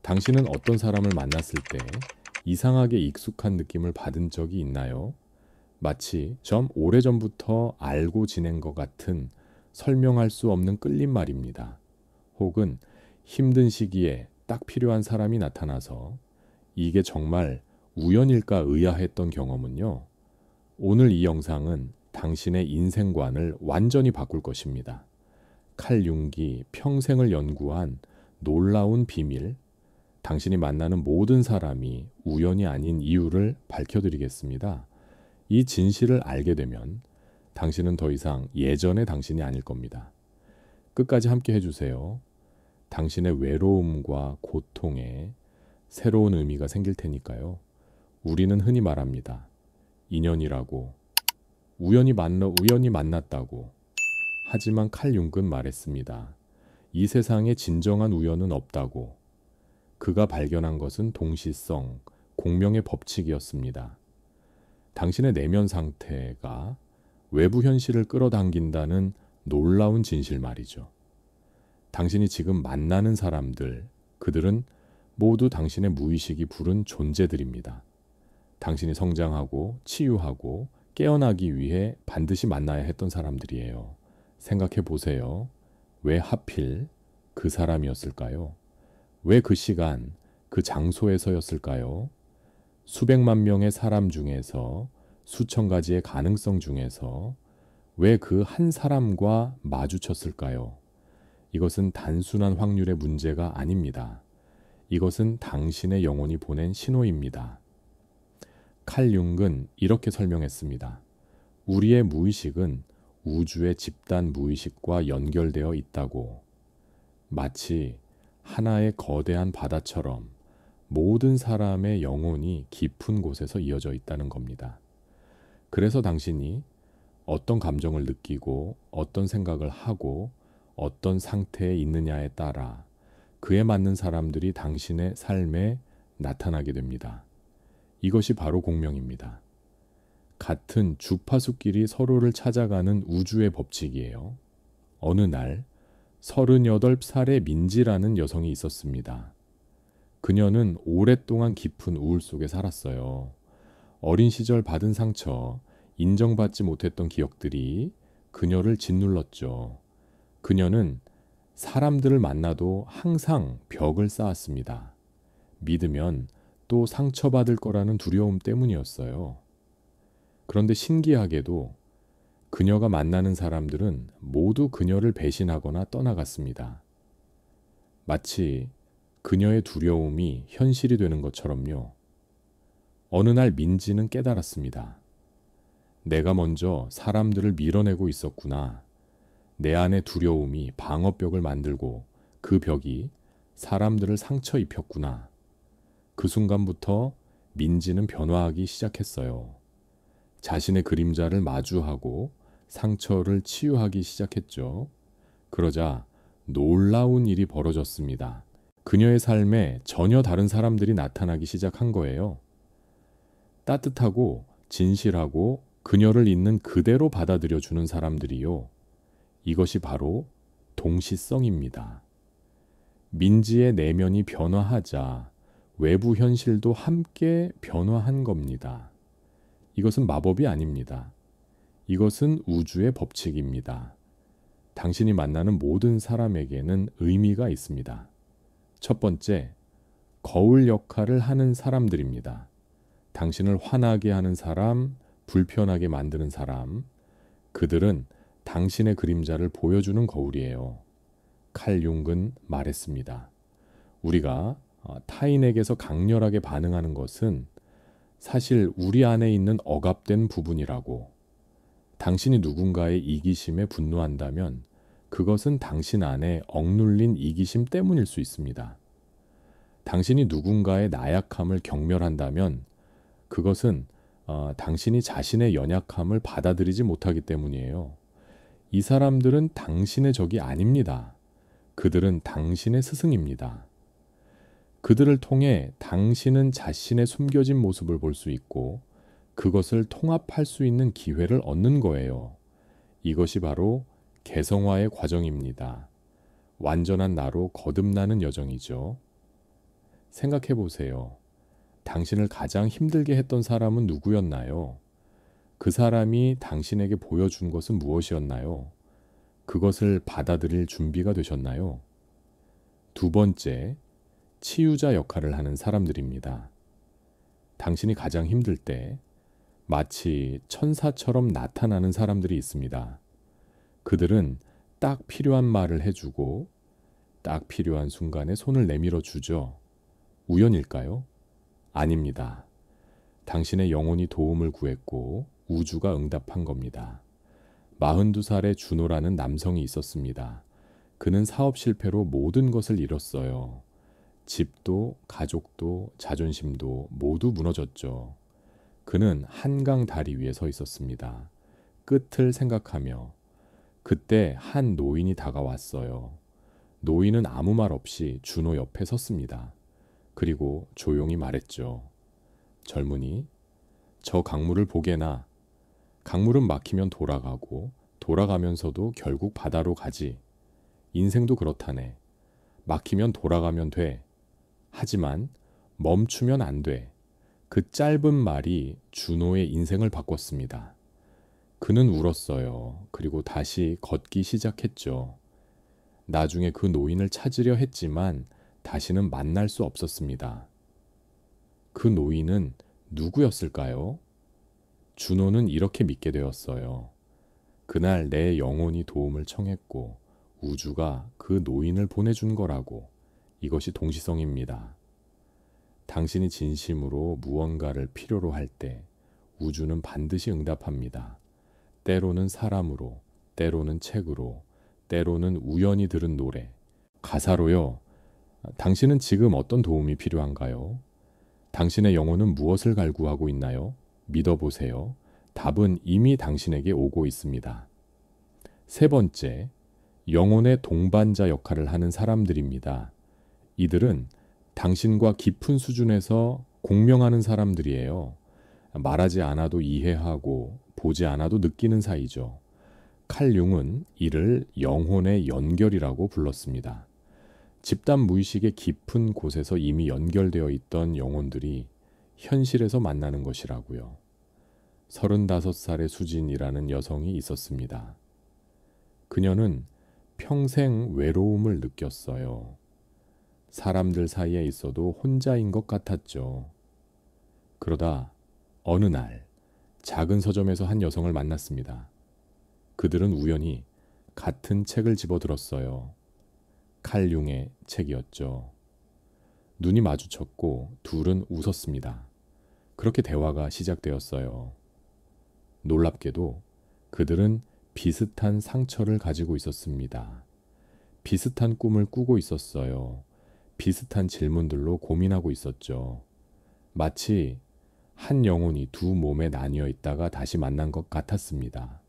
당신은 어떤 사람을 만났을 때 이상하게 익숙한 느낌을 받은 적이 있나요? 마치 좀 오래전부터 알고 지낸 것 같은 설명할 수 없는 끌림 말입니다. 혹은 힘든 시기에 딱 필요한 사람이 나타나서 이게 정말 우연일까 의아했던 경험은요. 오늘 이 영상은 당신의 인생관을 완전히 바꿀 것입니다. 칼 융기 평생을 연구한 놀라운 비밀, 당신이 만나는 모든 사람이 우연이 아닌 이유를 밝혀드리겠습니다. 이 진실을 알게 되면 당신은 더 이상 예전의 당신이 아닐 겁니다. 끝까지 함께 해주세요. 당신의 외로움과 고통에 새로운 의미가 생길 테니까요. 우리는 흔히 말합니다. 인연이라고, 우연히 만났다고. 하지만 칼 융은 말했습니다. 이 세상에 진정한 우연은 없다고. 그가 발견한 것은 동시성, 공명의 법칙이었습니다. 당신의 내면 상태가 외부 현실을 끌어당긴다는 놀라운 진실 말이죠. 당신이 지금 만나는 사람들, 그들은 모두 당신의 무의식이 부른 존재들입니다. 당신이 성장하고 치유하고 깨어나기 위해 반드시 만나야 했던 사람들이에요. 생각해 보세요. 왜 하필 그 사람이었을까요? 왜 그 시간, 그 장소에서였을까요? 수백만 명의 사람 중에서 수천 가지의 가능성 중에서 왜 그 한 사람과 마주쳤을까요? 이것은 단순한 확률의 문제가 아닙니다. 이것은 당신의 영혼이 보낸 신호입니다. 칼 융은 이렇게 설명했습니다. 우리의 무의식은 우주의 집단 무의식과 연결되어 있다고. 마치 하나의 거대한 바다처럼 모든 사람의 영혼이 깊은 곳에서 이어져 있다는 겁니다. 그래서 당신이 어떤 감정을 느끼고 어떤 생각을 하고 어떤 상태에 있느냐에 따라 그에 맞는 사람들이 당신의 삶에 나타나게 됩니다. 이것이 바로 공명입니다. 같은 주파수끼리 서로를 찾아가는 우주의 법칙이에요. 어느 날 38살의 민지라는 여성이 있었습니다. 그녀는 오랫동안 깊은 우울 속에 살았어요. 어린 시절 받은 상처, 인정받지 못했던 기억들이 그녀를 짓눌렀죠. 그녀는 사람들을 만나도 항상 벽을 쌓았습니다. 믿으면 또 상처받을 거라는 두려움 때문이었어요. 그런데 신기하게도 그녀가 만나는 사람들은 모두 그녀를 배신하거나 떠나갔습니다. 마치 그녀의 두려움이 현실이 되는 것처럼요. 어느 날 민지는 깨달았습니다. 내가 먼저 사람들을 밀어내고 있었구나. 내 안의 두려움이 방어벽을 만들고 그 벽이 사람들을 상처 입혔구나. 그 순간부터 민지는 변화하기 시작했어요. 자신의 그림자를 마주하고 상처를 치유하기 시작했죠. 그러자 놀라운 일이 벌어졌습니다. 그녀의 삶에 전혀 다른 사람들이 나타나기 시작한 거예요. 따뜻하고 진실하고 그녀를 있는 그대로 받아들여주는 사람들이요. 이것이 바로 동시성입니다. 민지의 내면이 변화하자 외부 현실도 함께 변화한 겁니다. 이것은 마법이 아닙니다. 이것은 우주의 법칙입니다. 당신이 만나는 모든 사람에게는 의미가 있습니다. 첫 번째, 거울 역할을 하는 사람들입니다. 당신을 화나게 하는 사람, 불편하게 만드는 사람, 그들은 당신의 그림자를 보여주는 거울이에요. 칼 융은 말했습니다. 우리가 타인에게서 강렬하게 반응하는 것은 사실 우리 안에 있는 억압된 부분이라고. 당신이 누군가의 이기심에 분노한다면 그것은 당신 안에 억눌린 이기심 때문일 수 있습니다. 당신이 누군가의 나약함을 경멸한다면 그것은 당신이 자신의 연약함을 받아들이지 못하기 때문이에요. 이 사람들은 당신의 적이 아닙니다. 그들은 당신의 스승입니다. 그들을 통해 당신은 자신의 숨겨진 모습을 볼 수 있고 그것을 통합할 수 있는 기회를 얻는 거예요. 이것이 바로 개성화의 과정입니다. 완전한 나로 거듭나는 여정이죠. 생각해 보세요. 당신을 가장 힘들게 했던 사람은 누구였나요? 그 사람이 당신에게 보여준 것은 무엇이었나요? 그것을 받아들일 준비가 되셨나요? 두 번째, 치유자 역할을 하는 사람들입니다. 당신이 가장 힘들 때 마치 천사처럼 나타나는 사람들이 있습니다. 그들은 딱 필요한 말을 해주고 딱 필요한 순간에 손을 내밀어 주죠. 우연일까요? 아닙니다. 당신의 영혼이 도움을 구했고 우주가 응답한 겁니다. 42살의 준호라는 남성이 있었습니다. 그는 사업 실패로 모든 것을 잃었어요. 집도 가족도 자존심도 모두 무너졌죠. 그는 한강 다리 위에 서 있었습니다. 끝을 생각하며 그때 한 노인이 다가왔어요. 노인은 아무 말 없이 준호 옆에 섰습니다. 그리고 조용히 말했죠. 젊은이, 저 강물을 보게나. 강물은 막히면 돌아가고 돌아가면서도 결국 바다로 가지. 인생도 그렇다네. 막히면 돌아가면 돼. 하지만 멈추면 안 돼. 그 짧은 말이 준호의 인생을 바꿨습니다. 그는 울었어요. 그리고 다시 걷기 시작했죠. 나중에 그 노인을 찾으려 했지만 다시는 만날 수 없었습니다. 그 노인은 누구였을까요? 준호는 이렇게 믿게 되었어요. 그날 내 영혼이 도움을 청했고 우주가 그 노인을 보내준 거라고. 이것이 동시성입니다. 당신이 진심으로 무언가를 필요로 할 때 우주는 반드시 응답합니다. 때로는 사람으로, 때로는 책으로, 때로는 우연히 들은 노래, 가사로요. 당신은 지금 어떤 도움이 필요한가요? 당신의 영혼은 무엇을 갈구하고 있나요? 믿어보세요. 답은 이미 당신에게 오고 있습니다. 세 번째, 영혼의 동반자 역할을 하는 사람들입니다. 이들은 당신과 깊은 수준에서 공명하는 사람들이에요. 말하지 않아도 이해하고 보지 않아도 느끼는 사이죠. 칼 융은 이를 영혼의 연결이라고 불렀습니다. 집단 무의식의 깊은 곳에서 이미 연결되어 있던 영혼들이 현실에서 만나는 것이라고요. 35살의 수진이라는 여성이 있었습니다. 그녀는 평생 외로움을 느꼈어요. 사람들 사이에 있어도 혼자인 것 같았죠. 그러다 어느 날 작은 서점에서 한 여성을 만났습니다. 그들은 우연히 같은 책을 집어들었어요. 칼 융의 책이었죠. 눈이 마주쳤고 둘은 웃었습니다. 그렇게 대화가 시작되었어요. 놀랍게도 그들은 비슷한 상처를 가지고 있었습니다. 비슷한 꿈을 꾸고 있었어요. 비슷한 질문들로 고민하고 있었죠. 마치 한 영혼이 두 몸에 나뉘어 있다가 다시 만난 것 같았습니다.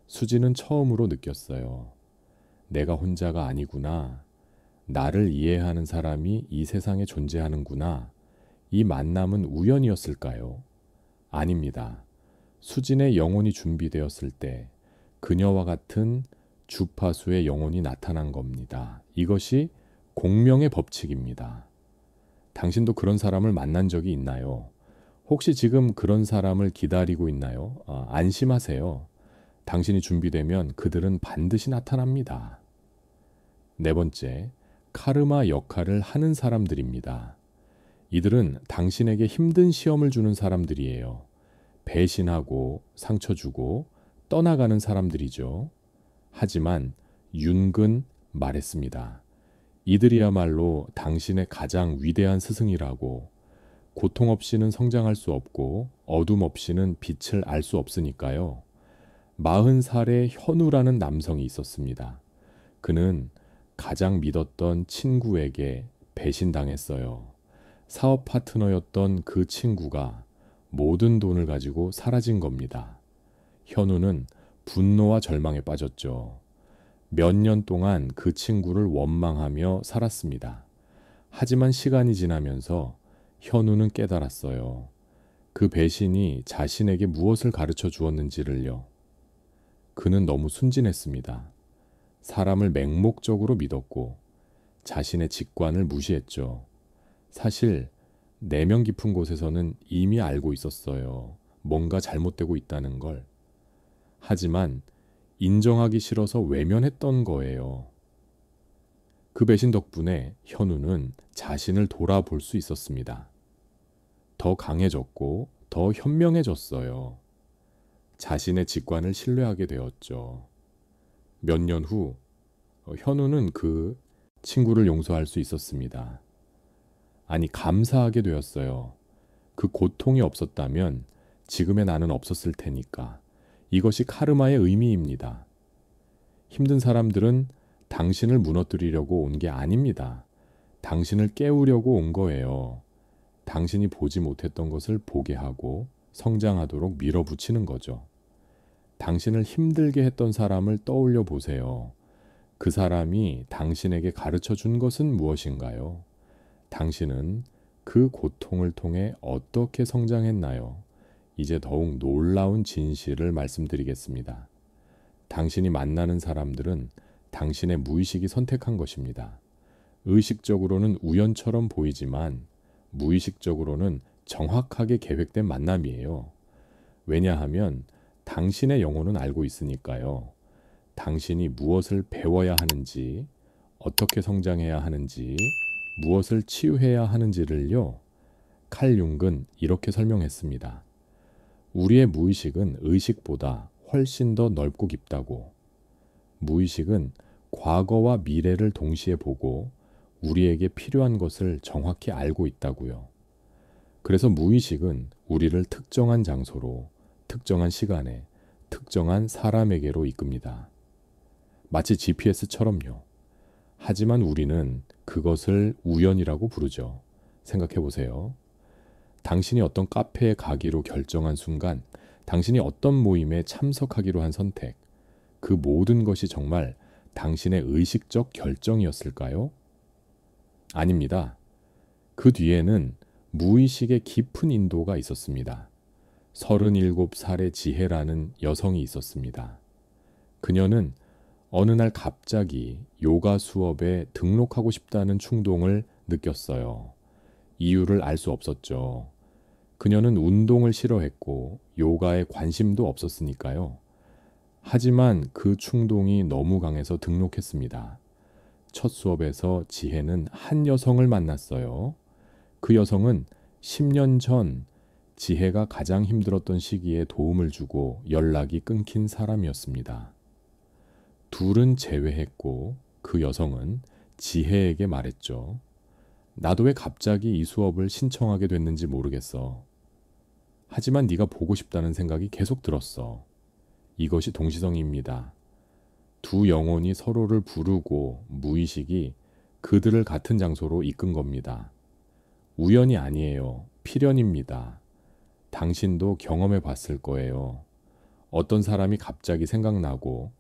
수지는 처음으로 느꼈어요. 내가 혼자가 아니구나. 나를 이해하는 사람이 이 세상에 존재하는구나. 이 만남은 우연이었을까요? 아닙니다. 수진의 영혼이 준비되었을 때 그녀와 같은 주파수의 영혼이 나타난 겁니다. 이것이 공명의 법칙입니다. 당신도 그런 사람을 만난 적이 있나요? 혹시 지금 그런 사람을 기다리고 있나요? 안심하세요. 당신이 준비되면 그들은 반드시 나타납니다. 네 번째, 카르마 역할을 하는 사람들입니다. 이들은 당신에게 힘든 시험을 주는 사람들이에요. 배신하고 상처 주고 떠나가는 사람들이죠. 하지만 윤근 말했습니다. 이들이야말로 당신의 가장 위대한 스승이라고. 고통 없이는 성장할 수 없고 어둠 없이는 빛을 알 수 없으니까요. 40살의 현우라는 남성이 있었습니다. 그는 가장 믿었던 친구에게 배신당했어요. 사업 파트너였던 그 친구가 모든 돈을 가지고 사라진 겁니다. 현우는 분노와 절망에 빠졌죠. 몇 년 동안 그 친구를 원망하며 살았습니다. 하지만 시간이 지나면서 현우는 깨달았어요. 그 배신이 자신에게 무엇을 가르쳐 주었는지를요. 그는 너무 순진했습니다. 사람을 맹목적으로 믿었고 자신의 직관을 무시했죠. 사실 내면 깊은 곳에서는 이미 알고 있었어요. 뭔가 잘못되고 있다는 걸. 하지만 인정하기 싫어서 외면했던 거예요. 그 배신 덕분에 현우는 자신을 돌아볼 수 있었습니다. 더 강해졌고 더 현명해졌어요. 자신의 직관을 신뢰하게 되었죠. 몇 년 후 현우는 그 친구를 용서할 수 있었습니다. 아니, 감사하게 되었어요. 그 고통이 없었다면 지금의 나는 없었을 테니까. 이것이 카르마의 의미입니다. 힘든 사람들은 당신을 무너뜨리려고 온 게 아닙니다. 당신을 깨우려고 온 거예요. 당신이 보지 못했던 것을 보게 하고 성장하도록 밀어붙이는 거죠. 당신을 힘들게 했던 사람을 떠올려 보세요. 그 사람이 당신에게 가르쳐 준 것은 무엇인가요? 당신은 그 고통을 통해 어떻게 성장했나요? 이제 더욱 놀라운 진실을 말씀드리겠습니다. 당신이 만나는 사람들은 당신의 무의식이 선택한 것입니다. 의식적으로는 우연처럼 보이지만 무의식적으로는 정확하게 계획된 만남이에요. 왜냐하면 당신의 영혼은 알고 있으니까요. 당신이 무엇을 배워야 하는지, 어떻게 성장해야 하는지, 무엇을 치유해야 하는지를요. 칼 융은 이렇게 설명했습니다. 우리의 무의식은 의식보다 훨씬 더 넓고 깊다고. 무의식은 과거와 미래를 동시에 보고 우리에게 필요한 것을 정확히 알고 있다고요. 그래서 무의식은 우리를 특정한 장소로, 특정한 시간에, 특정한 사람에게로 이끕니다. 마치 GPS처럼요. 하지만 우리는 그것을 우연이라고 부르죠. 생각해 보세요. 당신이 어떤 카페에 가기로 결정한 순간, 당신이 어떤 모임에 참석하기로 한 선택, 그 모든 것이 정말 당신의 의식적 결정이었을까요? 아닙니다. 그 뒤에는 무의식의 깊은 인도가 있었습니다. 37살의 지혜라는 여성이 있었습니다. 그녀는 어느 날 갑자기 요가 수업에 등록하고 싶다는 충동을 느꼈어요. 이유를 알 수 없었죠. 그녀는 운동을 싫어했고 요가에 관심도 없었으니까요. 하지만 그 충동이 너무 강해서 등록했습니다. 첫 수업에서 지혜는 한 여성을 만났어요. 그 여성은 10년 전 지혜가 가장 힘들었던 시기에 도움을 주고 연락이 끊긴 사람이었습니다. 둘은 제외했고 그 여성은 지혜에게 말했죠. 나도 왜 갑자기 이 수업을 신청하게 됐는지 모르겠어. 하지만 네가 보고 싶다는 생각이 계속 들었어. 이것이 동시성입니다. 두 영혼이 서로를 부르고 무의식이 그들을 같은 장소로 이끈 겁니다. 우연이 아니에요. 필연입니다. 당신도 경험해 봤을 거예요. 어떤 사람이 갑자기 생각나고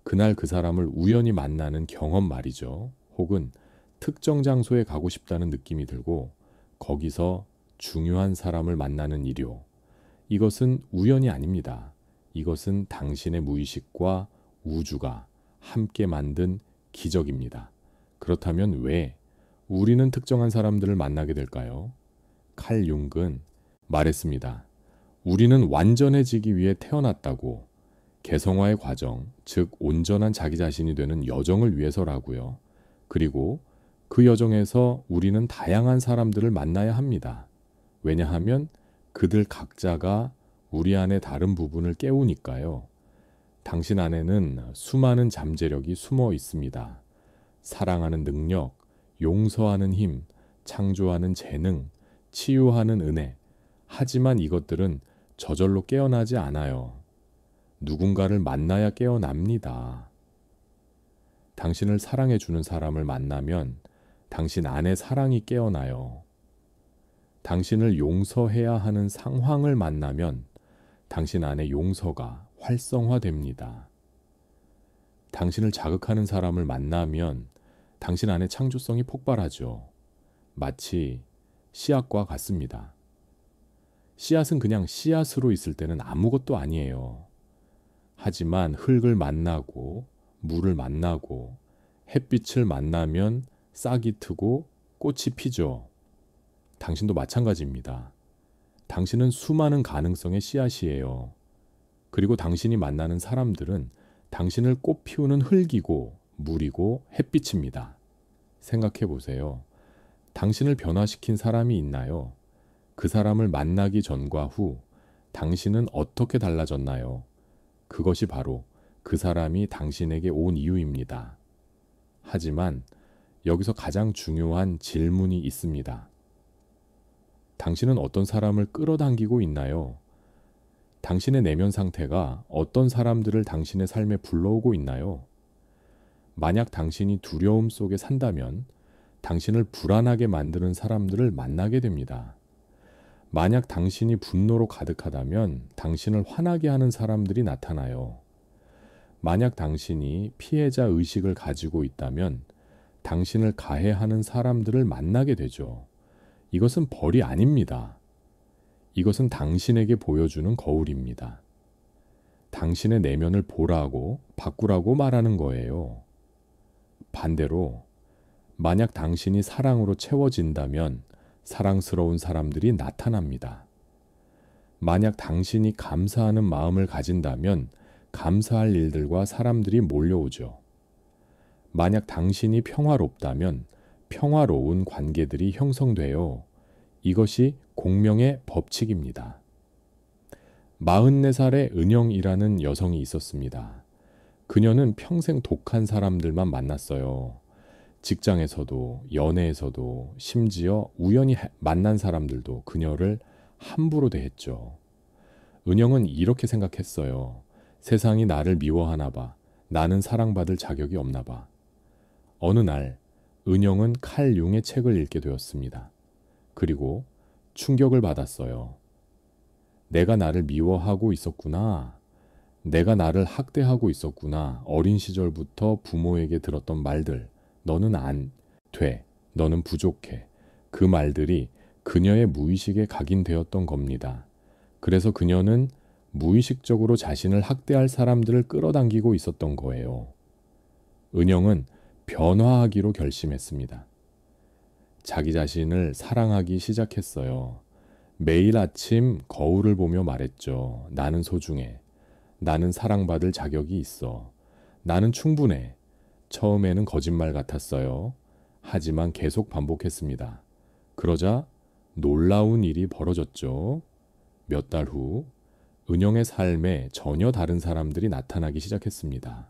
그날 그 사람을 우연히 만나는 경험 말이죠. 혹은 특정 장소에 가고 싶다는 느낌이 들고 거기서 중요한 사람을 만나는 일요. 이것은 우연이 아닙니다. 이것은 당신의 무의식과 우주가 함께 만든 기적입니다. 그렇다면 왜 우리는 특정한 사람들을 만나게 될까요? 칼 융은 말했습니다. 우리는 완전해지기 위해 태어났다고. 개성화의 과정, 즉 온전한 자기 자신이 되는 여정을 위해서라고요. 그리고 그 여정에서 우리는 다양한 사람들을 만나야 합니다. 왜냐하면 그들 각자가 우리 안의 다른 부분을 깨우니까요. 당신 안에는 수많은 잠재력이 숨어 있습니다. 사랑하는 능력, 용서하는 힘, 창조하는 재능, 치유하는 은혜. 하지만 이것들은 저절로 깨어나지 않아요. 누군가를 만나야 깨어납니다. 당신을 사랑해주는 사람을 만나면 당신 안에 사랑이 깨어나요. 당신을 용서해야 하는 상황을 만나면 당신 안에 용서가 활성화됩니다. 당신을 자극하는 사람을 만나면 당신 안에 창조성이 폭발하죠. 마치 씨앗과 같습니다. 씨앗은 그냥 씨앗으로 있을 때는 아무것도 아니에요. 하지만 흙을 만나고 물을 만나고 햇빛을 만나면 싹이 트고 꽃이 피죠. 당신도 마찬가지입니다. 당신은 수많은 가능성의 씨앗이에요. 그리고 당신이 만나는 사람들은 당신을 꽃 피우는 흙이고 물이고 햇빛입니다. 생각해 보세요. 당신을 변화시킨 사람이 있나요? 그 사람을 만나기 전과 후 당신은 어떻게 달라졌나요? 그것이 바로 그 사람이 당신에게 온 이유입니다. 하지만 여기서 가장 중요한 질문이 있습니다. 당신은 어떤 사람을 끌어당기고 있나요? 당신의 내면 상태가 어떤 사람들을 당신의 삶에 불러오고 있나요? 만약 당신이 두려움 속에 산다면 당신을 불안하게 만드는 사람들을 만나게 됩니다. 만약 당신이 분노로 가득하다면 당신을 화나게 하는 사람들이 나타나요. 만약 당신이 피해자 의식을 가지고 있다면 당신을 가해하는 사람들을 만나게 되죠. 이것은 벌이 아닙니다. 이것은 당신에게 보여주는 거울입니다. 당신의 내면을 보라고 바꾸라고 말하는 거예요. 반대로 만약 당신이 사랑으로 채워진다면 사랑스러운 사람들이 나타납니다. 만약 당신이 감사하는 마음을 가진다면 감사할 일들과 사람들이 몰려오죠. 만약 당신이 평화롭다면 평화로운 관계들이 형성돼요. 이것이 공명의 법칙입니다. 44살의 은영이라는 여성이 있었습니다. 그녀는 평생 독한 사람들만 만났어요. 직장에서도 연애에서도 심지어 우연히 만난 사람들도 그녀를 함부로 대했죠. 은영은 이렇게 생각했어요. 세상이 나를 미워하나 봐. 나는 사랑받을 자격이 없나 봐. 어느 날 은영은 칼 융의 책을 읽게 되었습니다. 그리고 충격을 받았어요. 내가 나를 미워하고 있었구나. 내가 나를 학대하고 있었구나. 어린 시절부터 부모에게 들었던 말들. 너는 안 돼. 너는 부족해. 그 말들이 그녀의 무의식에 각인되었던 겁니다. 그래서 그녀는 무의식적으로 자신을 학대할 사람들을 끌어당기고 있었던 거예요. 은영은 변화하기로 결심했습니다. 자기 자신을 사랑하기 시작했어요. 매일 아침 거울을 보며 말했죠. 나는 소중해. 나는 사랑받을 자격이 있어. 나는 충분해. 처음에는 거짓말 같았어요. 하지만 계속 반복했습니다. 그러자 놀라운 일이 벌어졌죠. 몇 달 후 은영의 삶에 전혀 다른 사람들이 나타나기 시작했습니다.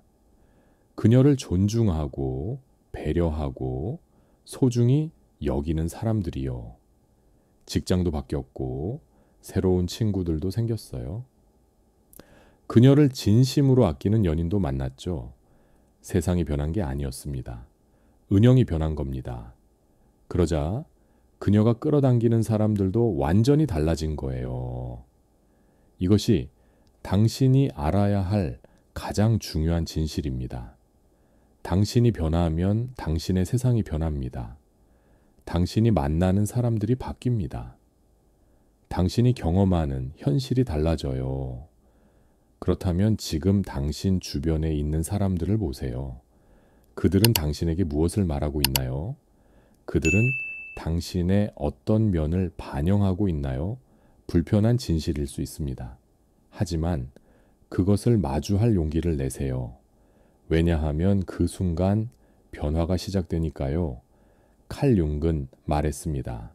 그녀를 존중하고 배려하고 소중히 여기는 사람들이요. 직장도 바뀌었고 새로운 친구들도 생겼어요. 그녀를 진심으로 아끼는 연인도 만났죠. 세상이 변한 게 아니었습니다. 은영이 변한 겁니다. 그러자 그녀가 끌어당기는 사람들도 완전히 달라진 거예요. 이것이 당신이 알아야 할 가장 중요한 진실입니다. 당신이 변하면 당신의 세상이 변합니다. 당신이 만나는 사람들이 바뀝니다. 당신이 경험하는 현실이 달라져요. 그렇다면 지금 당신 주변에 있는 사람들을 보세요. 그들은 당신에게 무엇을 말하고 있나요? 그들은 당신의 어떤 면을 반영하고 있나요? 불편한 진실일 수 있습니다. 하지만 그것을 마주할 용기를 내세요. 왜냐하면 그 순간 변화가 시작되니까요. 칼 융은 말했습니다.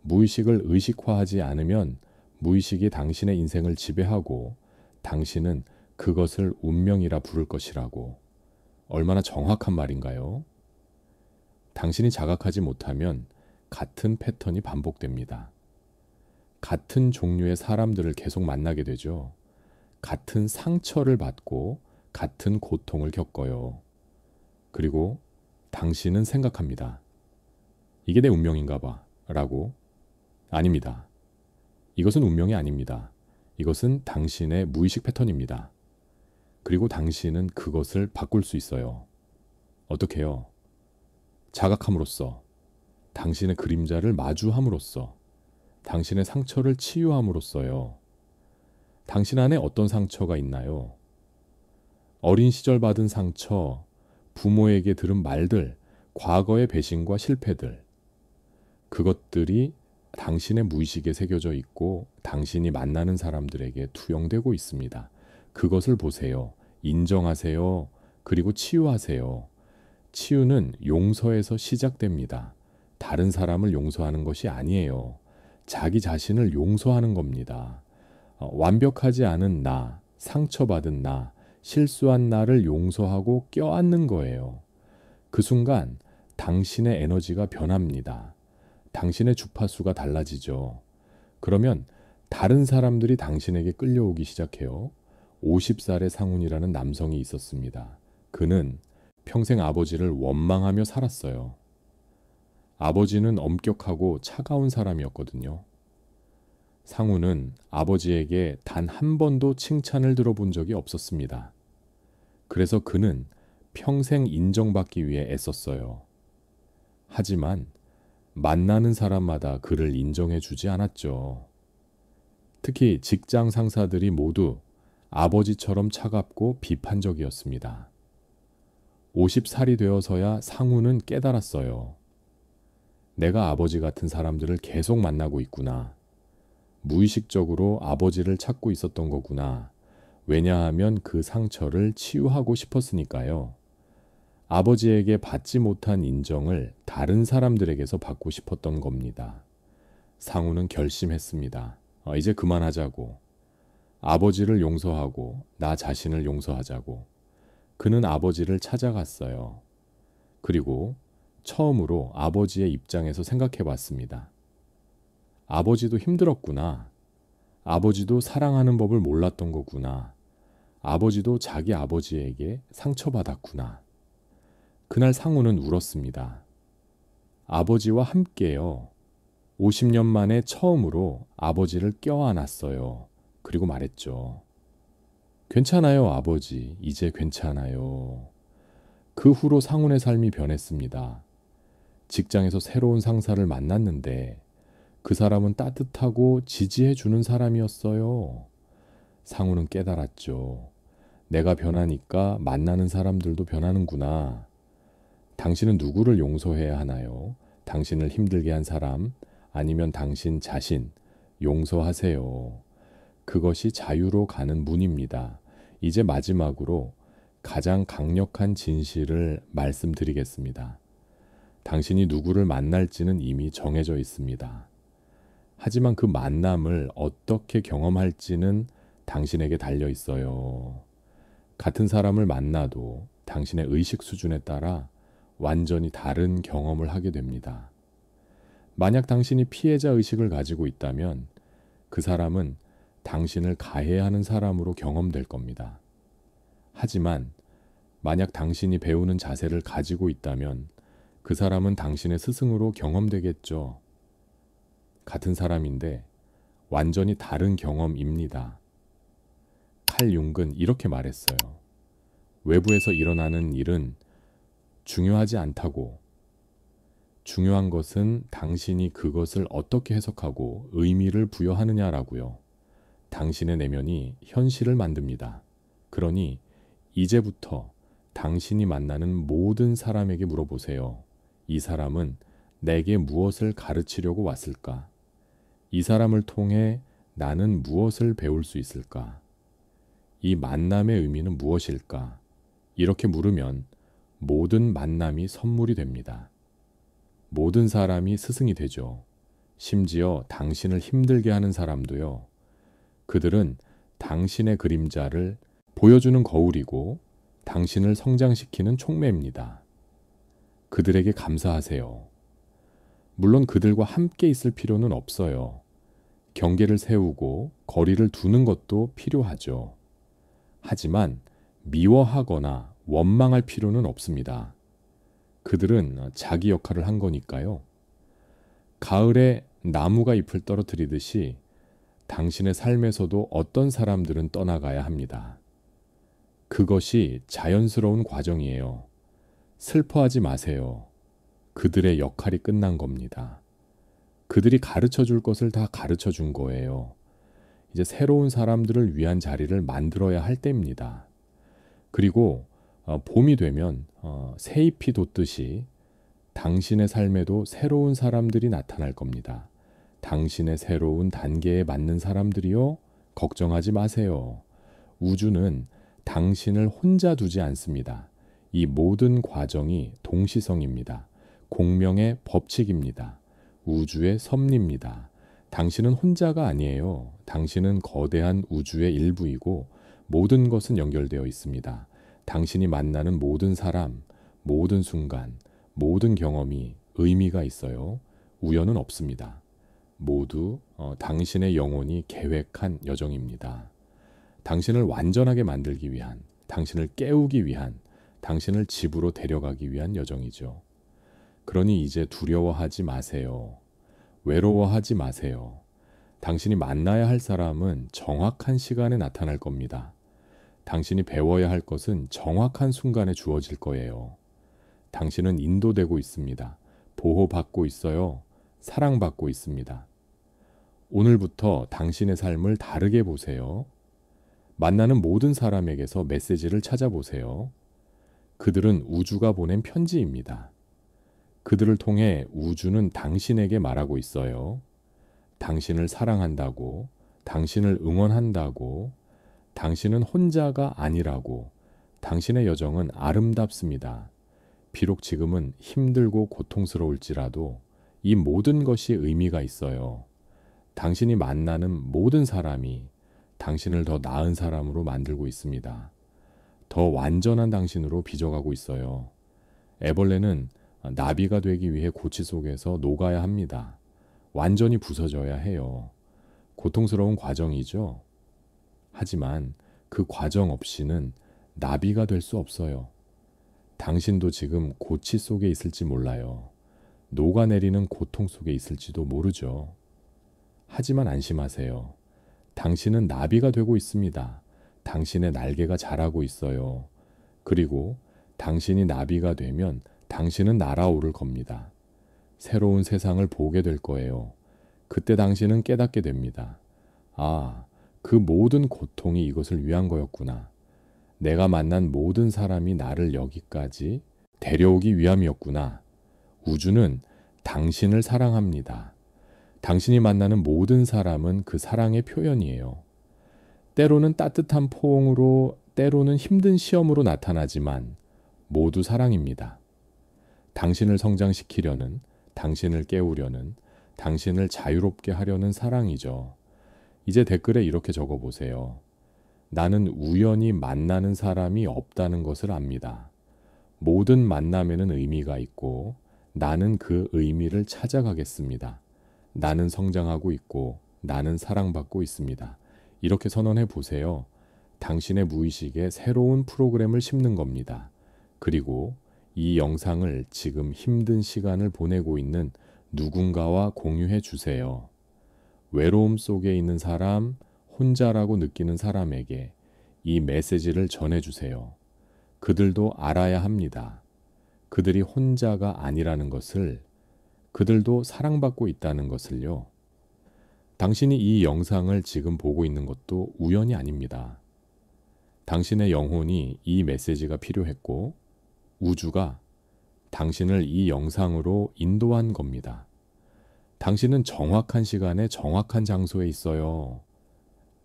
무의식을 의식화하지 않으면 무의식이 당신의 인생을 지배하고 당신은 그것을 운명이라 부를 것이라고. 얼마나 정확한 말인가요? 당신이 자각하지 못하면 같은 패턴이 반복됩니다. 같은 종류의 사람들을 계속 만나게 되죠. 같은 상처를 받고 같은 고통을 겪어요. 그리고 당신은 생각합니다. 이게 내 운명인가 봐 라고. 아닙니다. 이것은 운명이 아닙니다. 이것은 당신의 무의식 패턴입니다. 그리고 당신은 그것을 바꿀 수 있어요. 어떻게 해요? 자각함으로써, 당신의 그림자를 마주함으로써, 당신의 상처를 치유함으로써요. 당신 안에 어떤 상처가 있나요? 어린 시절 받은 상처, 부모에게 들은 말들, 과거의 배신과 실패들, 그것들이 당신의 무의식에 새겨져 있고 당신이 만나는 사람들에게 투영되고 있습니다. 그것을 보세요. 인정하세요. 그리고 치유하세요. 치유는 용서에서 시작됩니다. 다른 사람을 용서하는 것이 아니에요. 자기 자신을 용서하는 겁니다. 완벽하지 않은 나, 상처받은 나, 실수한 나를 용서하고 껴안는 거예요. 그 순간 당신의 에너지가 변합니다. 당신의 주파수가 달라지죠. 그러면 다른 사람들이 당신에게 끌려오기 시작해요. 50살의 상훈이라는 남성이 있었습니다. 그는 평생 아버지를 원망하며 살았어요. 아버지는 엄격하고 차가운 사람이었거든요. 상훈은 아버지에게 단 한 번도 칭찬을 들어본 적이 없었습니다. 그래서 그는 평생 인정받기 위해 애썼어요. 하지만 만나는 사람마다 그를 인정해 주지 않았죠. 특히 직장 상사들이 모두 아버지처럼 차갑고 비판적이었습니다. 50살이 되어서야 상훈은 깨달았어요. 내가 아버지 같은 사람들을 계속 만나고 있구나. 무의식적으로 아버지를 찾고 있었던 거구나. 왜냐하면 그 상처를 치유하고 싶었으니까요. 아버지에게 받지 못한 인정을 다른 사람들에게서 받고 싶었던 겁니다. 상우는 결심했습니다. 이제 그만하자고. 아버지를 용서하고 나 자신을 용서하자고. 그는 아버지를 찾아갔어요. 그리고 처음으로 아버지의 입장에서 생각해 봤습니다. 아버지도 힘들었구나. 아버지도 사랑하는 법을 몰랐던 거구나. 아버지도 자기 아버지에게 상처받았구나. 그날 상우는 울었습니다. 아버지와 함께요. 50년 만에 처음으로 아버지를 껴안았어요. 그리고 말했죠. 괜찮아요, 아버지. 이제 괜찮아요. 그 후로 상훈의 삶이 변했습니다. 직장에서 새로운 상사를 만났는데 그 사람은 따뜻하고 지지해 주는 사람이었어요. 상훈은 깨달았죠. 내가 변하니까 만나는 사람들도 변하는구나. 당신은 누구를 용서해야 하나요? 당신을 힘들게 한 사람, 아니면 당신 자신, 용서하세요. 그것이 자유로 가는 문입니다. 이제 마지막으로 가장 강력한 진실을 말씀드리겠습니다. 당신이 누구를 만날지는 이미 정해져 있습니다. 하지만 그 만남을 어떻게 경험할지는 당신에게 달려 있어요. 같은 사람을 만나도 당신의 의식 수준에 따라 완전히 다른 경험을 하게 됩니다. 만약 당신이 피해자 의식을 가지고 있다면 그 사람은 당신을 가해하는 사람으로 경험될 겁니다. 하지만 만약 당신이 배우는 자세를 가지고 있다면 그 사람은 당신의 스승으로 경험되겠죠. 같은 사람인데 완전히 다른 경험입니다. 칼 융은 이렇게 말했어요. 외부에서 일어나는 일은 중요하지 않다고. 중요한 것은 당신이 그것을 어떻게 해석하고 의미를 부여하느냐라고요. 당신의 내면이 현실을 만듭니다. 그러니 이제부터 당신이 만나는 모든 사람에게 물어보세요. 이 사람은 내게 무엇을 가르치려고 왔을까? 이 사람을 통해 나는 무엇을 배울 수 있을까? 이 만남의 의미는 무엇일까? 이렇게 물으면 모든 만남이 선물이 됩니다. 모든 사람이 스승이 되죠. 심지어 당신을 힘들게 하는 사람도요. 그들은 당신의 그림자를 보여주는 거울이고 당신을 성장시키는 촉매입니다. 그들에게 감사하세요. 물론 그들과 함께 있을 필요는 없어요. 경계를 세우고 거리를 두는 것도 필요하죠. 하지만 미워하거나 원망할 필요는 없습니다. 그들은 자기 역할을 한 거니까요. 가을에 나무가 잎을 떨어뜨리듯이 당신의 삶에서도 어떤 사람들은 떠나가야 합니다. 그것이 자연스러운 과정이에요. 슬퍼하지 마세요. 그들의 역할이 끝난 겁니다. 그들이 가르쳐 줄 것을 다 가르쳐 준 거예요. 이제 새로운 사람들을 위한 자리를 만들어야 할 때입니다. 그리고 봄이 되면 새잎이 돋듯이 당신의 삶에도 새로운 사람들이 나타날 겁니다. 당신의 새로운 단계에 맞는 사람들이요. 걱정하지 마세요. 우주는 당신을 혼자 두지 않습니다. 이 모든 과정이 동시성입니다. 공명의 법칙입니다. 우주의 섭리입니다. 당신은 혼자가 아니에요. 당신은 거대한 우주의 일부이고 모든 것은 연결되어 있습니다. 당신이 만나는 모든 사람, 모든 순간, 모든 경험이 의미가 있어요. 우연은 없습니다. 모두 당신의 영혼이 계획한 여정입니다. 당신을 완전하게 만들기 위한, 당신을 깨우기 위한, 당신을 집으로 데려가기 위한 여정이죠. 그러니 이제 두려워하지 마세요. 외로워하지 마세요. 당신이 만나야 할 사람은 정확한 시간에 나타날 겁니다. 당신이 배워야 할 것은 정확한 순간에 주어질 거예요. 당신은 인도되고 있습니다. 보호받고 있어요. 사랑받고 있습니다. 오늘부터 당신의 삶을 다르게 보세요. 만나는 모든 사람에게서 메시지를 찾아보세요. 그들은 우주가 보낸 편지입니다. 그들을 통해 우주는 당신에게 말하고 있어요. 당신을 사랑한다고, 당신을 응원한다고, 당신은 혼자가 아니라고, 당신의 여정은 아름답습니다. 비록 지금은 힘들고 고통스러울지라도 이 모든 것이 의미가 있어요. 당신이 만나는 모든 사람이 당신을 더 나은 사람으로 만들고 있습니다. 더 완전한 당신으로 빚어가고 있어요. 애벌레는 나비가 되기 위해 고치 속에서 녹아야 합니다. 완전히 부서져야 해요. 고통스러운 과정이죠. 하지만 그 과정 없이는 나비가 될 수 없어요. 당신도 지금 고치 속에 있을지 몰라요. 녹아내리는 고통 속에 있을지도 모르죠. 하지만 안심하세요. 당신은 나비가 되고 있습니다. 당신의 날개가 자라고 있어요. 그리고 당신이 나비가 되면 당신은 날아오를 겁니다. 새로운 세상을 보게 될 거예요. 그때 당신은 깨닫게 됩니다. 아, 그 모든 고통이 이것을 위한 거였구나. 내가 만난 모든 사람이 나를 여기까지 데려오기 위함이었구나. 우주는 당신을 사랑합니다. 당신이 만나는 모든 사람은 그 사랑의 표현이에요. 때로는 따뜻한 포옹으로, 때로는 힘든 시험으로 나타나지만 모두 사랑입니다. 당신을 성장시키려는, 당신을 깨우려는, 당신을 자유롭게 하려는 사랑이죠. 이제 댓글에 이렇게 적어보세요. 나는 우연히 만나는 사람이 없다는 것을 압니다. 모든 만남에는 의미가 있고 나는 그 의미를 찾아가겠습니다. 나는 성장하고 있고 나는 사랑받고 있습니다. 이렇게 선언해 보세요. 당신의 무의식에 새로운 프로그램을 심는 겁니다. 그리고 이 영상을 지금 힘든 시간을 보내고 있는 누군가와 공유해 주세요. 외로움 속에 있는 사람, 혼자라고 느끼는 사람에게 이 메시지를 전해주세요. 그들도 알아야 합니다. 그들이 혼자가 아니라는 것을, 그들도 사랑받고 있다는 것을요. 당신이 이 영상을 지금 보고 있는 것도 우연이 아닙니다. 당신의 영혼이 이 메시지가 필요했고 우주가 당신을 이 영상으로 인도한 겁니다. 당신은 정확한 시간에 정확한 장소에 있어요.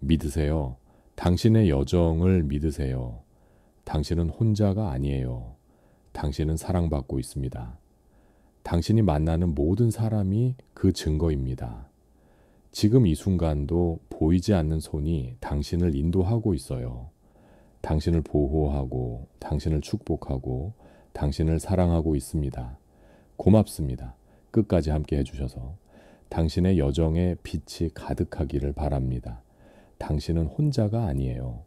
믿으세요. 당신의 여정을 믿으세요. 당신은 혼자가 아니에요. 당신은 사랑받고 있습니다. 당신이 만나는 모든 사람이 그 증거입니다. 지금 이 순간도 보이지 않는 손이 당신을 인도하고 있어요. 당신을 보호하고, 당신을 축복하고, 당신을 사랑하고 있습니다. 고맙습니다. 끝까지 함께 해주셔서 당신의 여정에 빛이 가득하기를 바랍니다. 당신은 혼자가 아니에요.